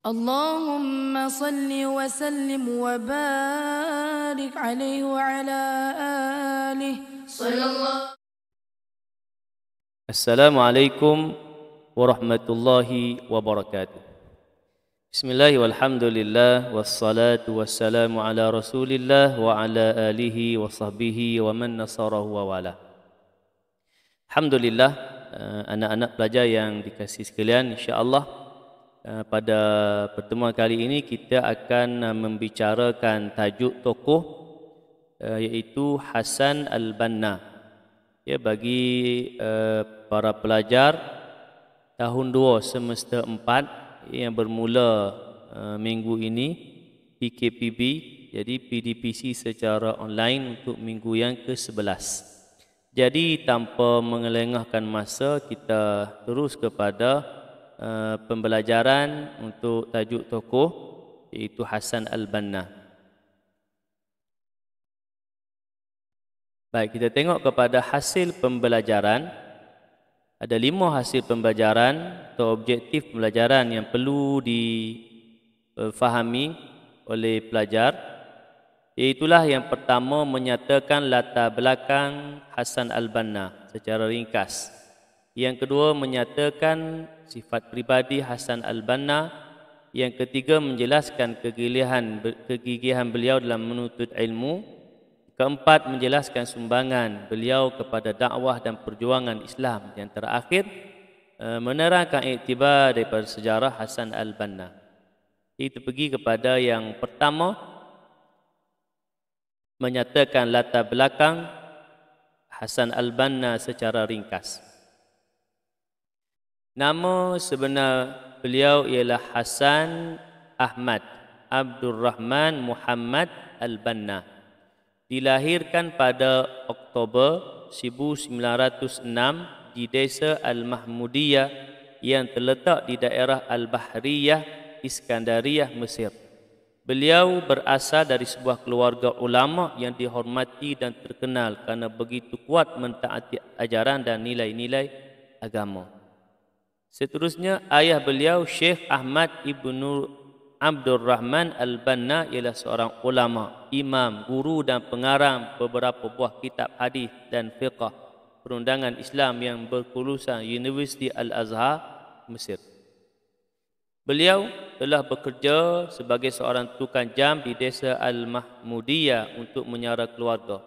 اللهم صل وسلم وبارك عليه وعلى آله صلى الله. Assalamualaikum warahmatullahi wabarakatuh. Bismillah walhamdulillah wassalatu wassalamu ala rasulillah wa ala alihi wa sahbihi wa man nasarahu wa wala. Alhamdulillah, anak-anak pelajar yang dikasihi sekalian, insya-Allah pada pertemuan kali ini kita akan membicarakan tajuk tokoh iaitu Hasan Al-Banna. Ya, bagi para pelajar tahun 2 semester 4 yang bermula minggu ini PKPB, jadi PDPC secara online untuk minggu yang ke-11. Jadi tanpa mengelengahkan masa, kita terus kepada pembelajaran untuk tajuk tokoh iaitu Hasan Al-Banna. Baik, kita tengok kepada hasil pembelajaran. Ada 5 hasil pembelajaran atau objektif pembelajaran yang perlu difahami oleh pelajar. Iaitulah yang pertama, menyatakan latar belakang Hasan Al-Banna secara ringkas. Yang kedua, menyatakan sifat pribadi Hasan Al-Banna. Yang ketiga, menjelaskan kegigihan beliau dalam menuntut ilmu. Keempat, menjelaskan sumbangan beliau kepada dakwah dan perjuangan Islam. Yang terakhir, menerangkan iktibar daripada sejarah Hasan Al-Banna. Itu pergi kepada yang pertama, menyatakan latar belakang Hasan Al-Banna secara ringkas. Nama sebenar beliau ialah Hasan Ahmad Abdul Rahman Muhammad Al-Banna. Dilahirkan pada Oktober 1906 di desa Al-Mahmudiyah yang terletak di daerah Al-Bahriyah, Iskandariyah, Mesir. Beliau berasal dari sebuah keluarga ulama yang dihormati dan terkenal kerana begitu kuat mentaati ajaran dan nilai-nilai agama. Seterusnya, ayah beliau Syekh Ahmad Ibnu Abdul Rahman Al-Banna ialah seorang ulama, imam, guru dan pengarang beberapa buah kitab hadis dan fiqh perundangan Islam yang berkelulusan Universiti Al-Azhar, Mesir. Beliau telah bekerja sebagai seorang tukang jam di desa Al-Mahmudiyah untuk menyara keluarga.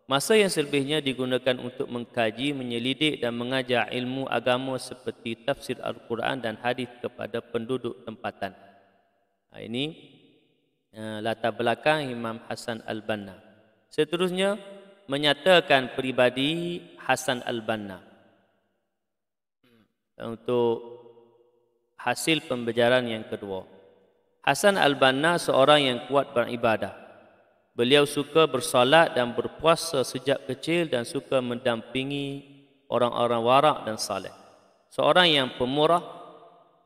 Masa yang selebihnya digunakan untuk mengkaji, menyelidik dan mengajar ilmu agama seperti tafsir Al-Quran dan hadis kepada penduduk tempatan. Ini latar belakang Imam Hasan Al-Banna. Seterusnya, menyatakan pribadi Hasan Al-Banna. Untuk hasil pembelajaran yang kedua, Hasan Al-Banna seorang yang kuat beribadah. Beliau suka bersolat dan berpuasa sejak kecil dan suka mendampingi orang-orang warak dan saleh. Seorang yang pemurah,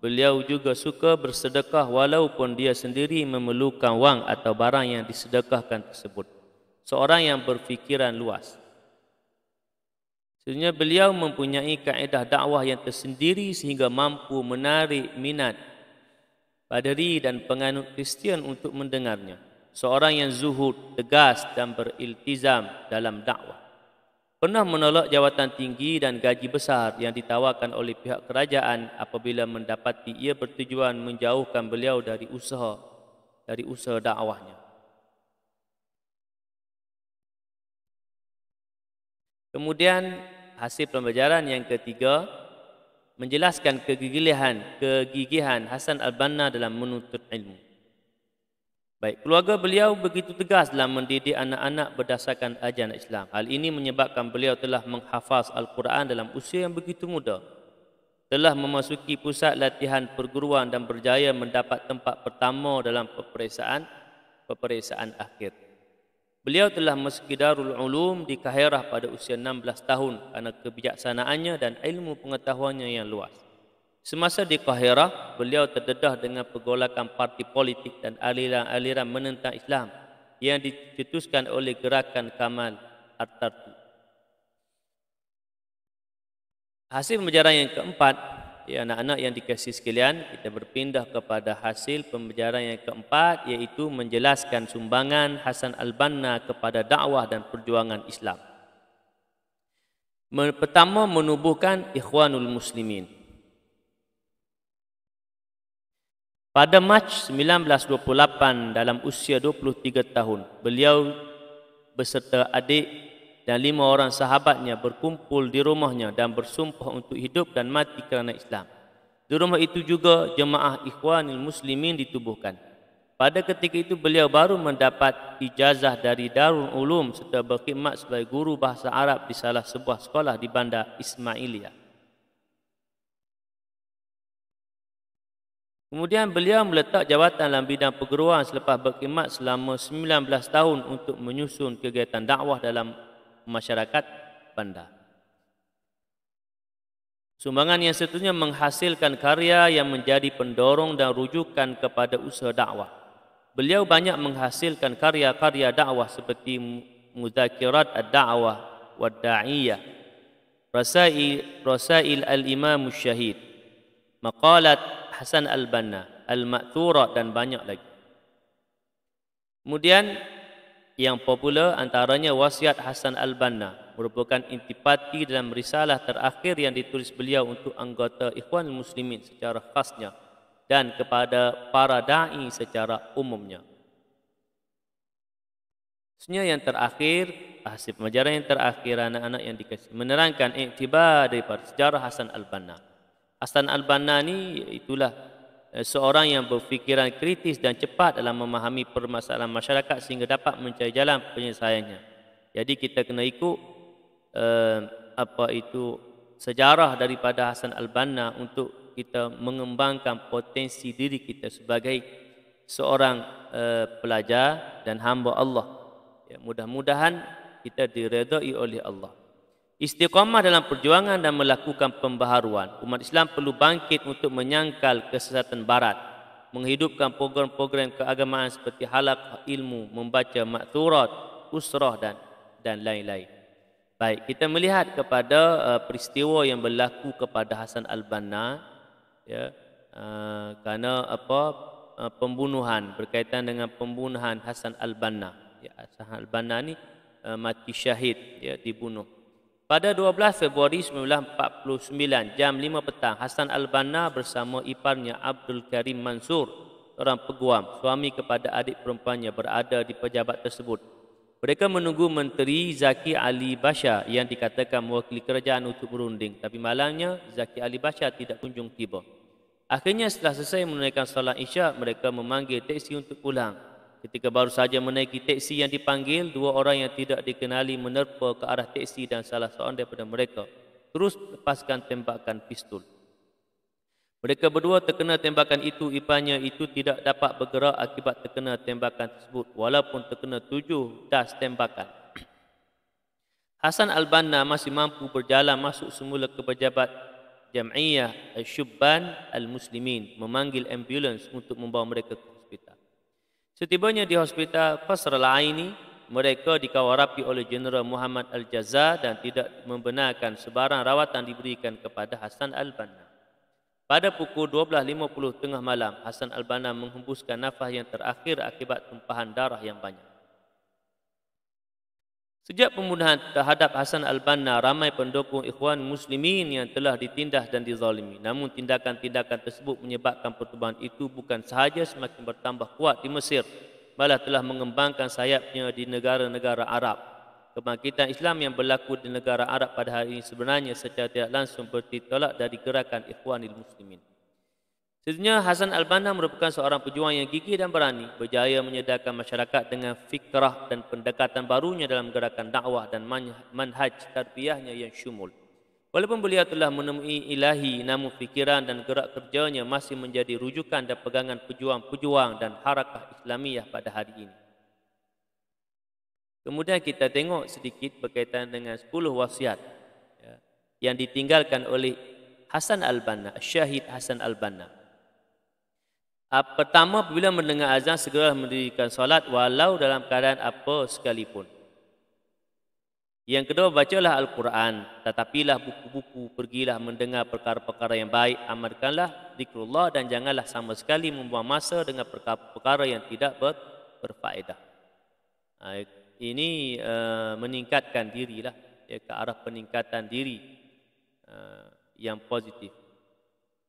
beliau juga suka bersedekah walaupun dia sendiri memerlukan wang atau barang yang disedekahkan tersebut. Seorang yang berfikiran luas. Sebenarnya beliau mempunyai kaedah dakwah yang tersendiri sehingga mampu menarik minat paderi dan penganut Kristian untuk mendengarnya. Seorang yang zuhud, tegas dan beriltizam dalam dakwah. Pernah menolak jawatan tinggi dan gaji besar yang ditawarkan oleh pihak kerajaan apabila mendapati ia bertujuan menjauhkan beliau dari usaha dakwahnya. Kemudian hasil pembelajaran yang ketiga, menjelaskan kegigihan Hasan Al-Banna dalam menuntut ilmu. Baik, keluarga beliau begitu tegas dalam mendidik anak-anak berdasarkan ajaran Islam. Hal ini menyebabkan beliau telah menghafaz Al-Quran dalam usia yang begitu muda. Telah memasuki pusat latihan perguruan dan berjaya mendapat tempat pertama dalam peperiksaan akhir. Beliau telah masuki Darul Ulum di Kahirah pada usia 16 tahun kerana kebijaksanaannya dan ilmu pengetahuannya yang luas. Semasa di Kahirah, beliau terdedah dengan pergolakan parti politik dan aliran-aliran menentang Islam yang dicetuskan oleh gerakan Kamal Atatürk. Hasil pembelajaran yang keempat, ya anak-anak yang dikasihi sekalian, kita berpindah kepada hasil pembelajaran yang keempat, iaitu menjelaskan sumbangan Hasan al-Banna kepada dakwah dan perjuangan Islam. Pertama, menubuhkan Ikhwanul Muslimin. Pada Mac 1928, dalam usia 23 tahun, beliau beserta adik dan 5 orang sahabatnya berkumpul di rumahnya dan bersumpah untuk hidup dan mati kerana Islam. Di rumah itu juga jemaah Ikhwanul Muslimin ditubuhkan. Pada ketika itu beliau baru mendapat ijazah dari Darul Ulum serta berkhidmat sebagai guru bahasa Arab di salah sebuah sekolah di Bandar Ismailiyah. Kemudian beliau meletak jawatan dalam bidang perguruan selepas berkhidmat selama 19 tahun untuk menyusun kegiatan dakwah dalam masyarakat Bandar. Sumbangan yang seterusnya menghasilkan karya yang menjadi pendorong dan rujukan kepada usaha dakwah. Beliau banyak menghasilkan karya-karya dakwah seperti Mudzakirat ad-Da'wah wa Da'iyah, Rasail al-Imam Syahid, Maqalat Hasan al-Banna, Al-Ma'thura dan banyak lagi. Kemudian yang popular antaranya Wasiat Hasan al-Banna, merupakan intipati dalam risalah terakhir yang ditulis beliau untuk anggota Ikhwanul Muslimin secara khasnya dan kepada para da'i secara umumnya. Sebenarnya yang terakhir, hasil pembelajaran yang terakhir anak-anak yang dikasih, menerangkan iktibar daripada sejarah Hasan al-Banna. Hasan al-Banna ni itulah seorang yang berfikiran kritis dan cepat dalam memahami permasalahan masyarakat sehingga dapat mencari jalan penyelesaiannya. Jadi kita kena ikut sejarah daripada Hasan al-Banna untuk kita mengembangkan potensi diri kita sebagai seorang pelajar dan hamba Allah. Ya, mudah-mudahan kita diredai oleh Allah. Istiqamah dalam perjuangan dan melakukan pembaharuan. Umat Islam perlu bangkit untuk menyangkal kesesatan barat, menghidupkan program-program keagamaan seperti halaqah ilmu, membaca makturat, usrah dan lain-lain. Baik, kita melihat kepada peristiwa yang berlaku kepada Hasan al-Banna, ya, kerana pembunuhan, berkaitan dengan pembunuhan Hasan al-Banna. Ya, Hasan al-Banna ni mati syahid, ya, dibunuh. Pada 12 Februari 1949, jam 5 petang, Hasan al-Banna bersama iparnya Abdul Karim Mansur, seorang peguam, suami kepada adik perempuannya, berada di pejabat tersebut. Mereka menunggu Menteri Zaki Ali Bashar yang dikatakan mewakili kerajaan untuk berunding. Tapi malangnya, Zaki Ali Bashar tidak kunjung tiba. Akhirnya setelah selesai menunaikan solat Isyak, mereka memanggil teksi untuk pulang. Ketika baru saja menaiki teksi yang dipanggil, 2 orang yang tidak dikenali menerpa ke arah teksi dan salah seorang daripada mereka terus lepaskan tembakan pistol. Mereka berdua terkena tembakan itu. Iparnya itu tidak dapat bergerak akibat terkena tembakan tersebut walaupun terkena 7 das tembakan. Hasan al-Banna masih mampu berjalan masuk semula ke pejabat Jam'iyah Al-Syubban Al-Muslimin, memanggil ambulans untuk membawa mereka ke hospital. Setibanya di hospital Qasr al-Aini, mereka dikawal rapi oleh Jeneral Muhammad Al-Jazza dan tidak membenarkan sebarang rawatan diberikan kepada Hasan al-Banna. Pada pukul 12.50 tengah malam, Hasan al-Banna menghembuskan nafas yang terakhir akibat tumpahan darah yang banyak. Sejak pembunuhan terhadap Hasan al-Banna, ramai pendukung Ikhwan Muslimin yang telah ditindas dan dizalimi. Namun tindakan-tindakan tersebut menyebabkan pertubuhan itu bukan sahaja semakin bertambah kuat di Mesir, malah telah mengembangkan sayapnya di negara-negara Arab. Kebangkitan Islam yang berlaku di negara Arab pada hari ini sebenarnya secara tidak langsung bertolak dari gerakan Ikhwanul Muslimin. Sebenarnya Hasan al-Banna merupakan seorang pejuang yang gigih dan berani, berjaya menyedarkan masyarakat dengan fikrah dan pendekatan barunya dalam gerakan dakwah dan manhaj tarbiyahnya yang syumul. Walaupun beliau telah menemui ilahi, namun fikiran dan gerak kerjanya masih menjadi rujukan dan pegangan pejuang-pejuang dan harakah Islamiyah pada hari ini. Kemudian kita tengok sedikit berkaitan dengan 10 wasiat yang ditinggalkan oleh Hasan al-Banna, Syahid Hasan al-Banna. Pertama, apabila mendengar azan, segera mendirikan solat walau dalam keadaan apa sekalipun. Yang kedua, bacalah Al-Quran, tetapilah buku-buku, pergilah mendengar perkara-perkara yang baik, amalkanlah zikrullah dan janganlah sama sekali membuang masa dengan perkara-perkara yang tidak berfaedah. Ini meningkatkan dirilah, ya, ke arah peningkatan diri yang positif.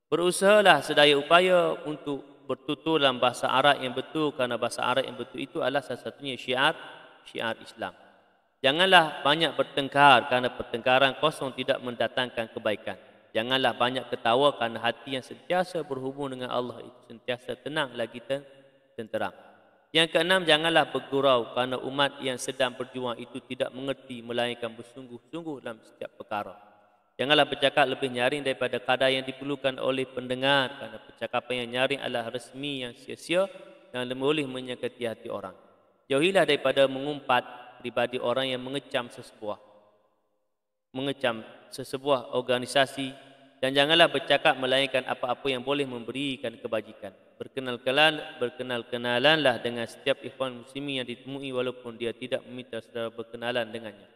Berusahalah sedaya upaya untuk bertutur dalam bahasa Arab yang betul, kerana bahasa Arab yang betul itu adalah salah satunya syiar Islam. Janganlah banyak bertengkar, kerana pertengkaran kosong tidak mendatangkan kebaikan. Janganlah banyak ketawa, kerana hati yang sentiasa berhubung dengan Allah itu sentiasa tenang lagi tenteram. Yang keenam, janganlah bergurau, kerana umat yang sedang berjuang itu tidak mengerti melainkan bersungguh-sungguh dalam setiap perkara. Janganlah bercakap lebih nyaring daripada kadar yang diperlukan oleh pendengar, kerana percakapan yang nyaring adalah resmi yang sia-sia dan boleh menyakiti hati orang. Jauhilah daripada mengumpat pribadi orang yang mengecam sesebuah organisasi, dan janganlah bercakap melainkan apa-apa yang boleh memberikan kebajikan. Berkenal-kenalanlah dengan setiap ikhwan muslimin yang ditemui walaupun dia tidak meminta saudara berkenalan dengannya.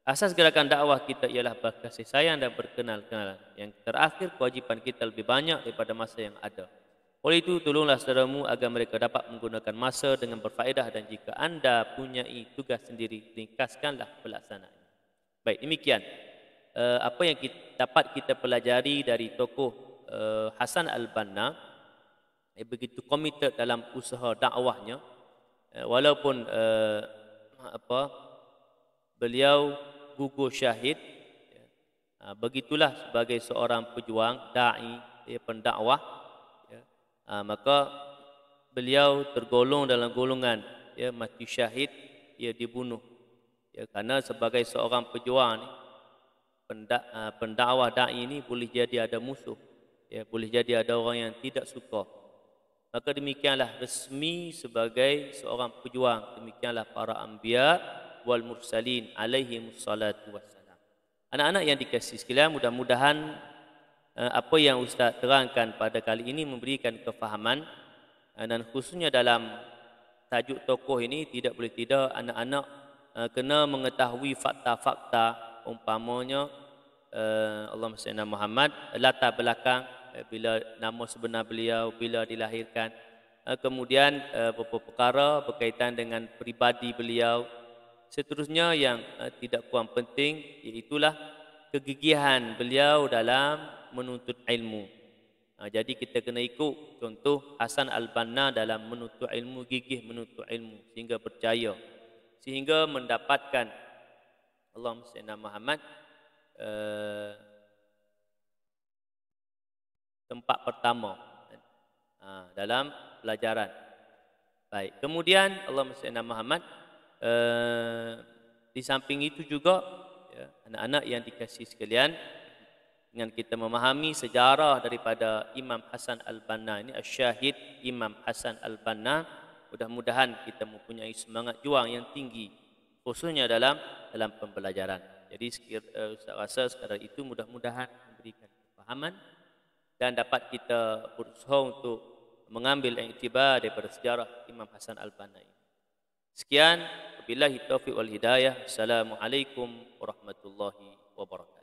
Asas gerakan dakwah kita ialah berkasih sayang dan berkenal-kenalan. Yang terakhir, kewajipan kita lebih banyak daripada masa yang ada. Oleh itu, tolonglah saudaramu agar mereka dapat menggunakan masa dengan berfaedah, dan jika anda punyai tugas sendiri, ringkaskanlah pelaksanaannya. Baik, demikian apa yang dapat kita pelajari dari tokoh Hasan Al-Banna. Begitu komited dalam usaha dakwahnya, walaupun beliau gugur syahid, begitulah sebagai seorang pejuang, da'i, pendakwah, maka beliau tergolong dalam golongan mati syahid, dibunuh, kerana sebagai seorang pejuang ni, pendakwah da'i ini boleh jadi ada musuh, boleh jadi ada orang yang tidak suka. Maka demikianlah resmi sebagai seorang pejuang, demikianlah para anbiya wal mursalin alaihi wassalatu wassalam. Anak-anak yang dikasihi sekalian, mudah-mudahan apa yang Ustaz terangkan pada kali ini memberikan kefahaman, dan khususnya dalam tajuk tokoh ini tidak boleh tidak anak-anak kena mengetahui fakta-fakta, umpamanya Allahumma salli ala Muhammad, latar belakang bila nama sebenar beliau, bila dilahirkan, kemudian beberapa perkara berkaitan dengan peribadi beliau. Seterusnya yang tidak kurang penting, iaitulah kegigihan beliau dalam menuntut ilmu. Jadi kita kena ikut contoh Hasan Al-Banna dalam menuntut ilmu, gigih menuntut ilmu sehingga berjaya, sehingga mendapatkan Allahumma salli ala Muhammad tempat pertama dalam pelajaran. Baik, kemudian Allahumma salli ala Muhammad, di samping itu juga anak-anak yang dikasihi sekalian, dengan kita memahami sejarah daripada Imam Hasan Al-Banna ini, Asy-Syahid Imam Hasan Al-Banna, mudah-mudahan kita mempunyai semangat juang yang tinggi, khususnya dalam pembelajaran. Jadi Ustaz rasa sekadar itu mudah-mudahan memberikan kefahaman dan dapat kita berusaha untuk mengambil iktibar daripada sejarah Imam Hasan Al-Banna ini. Sekian, wabillahi taufiq wal hidayah. Assalamualaikum warahmatullahi wabarakatuh.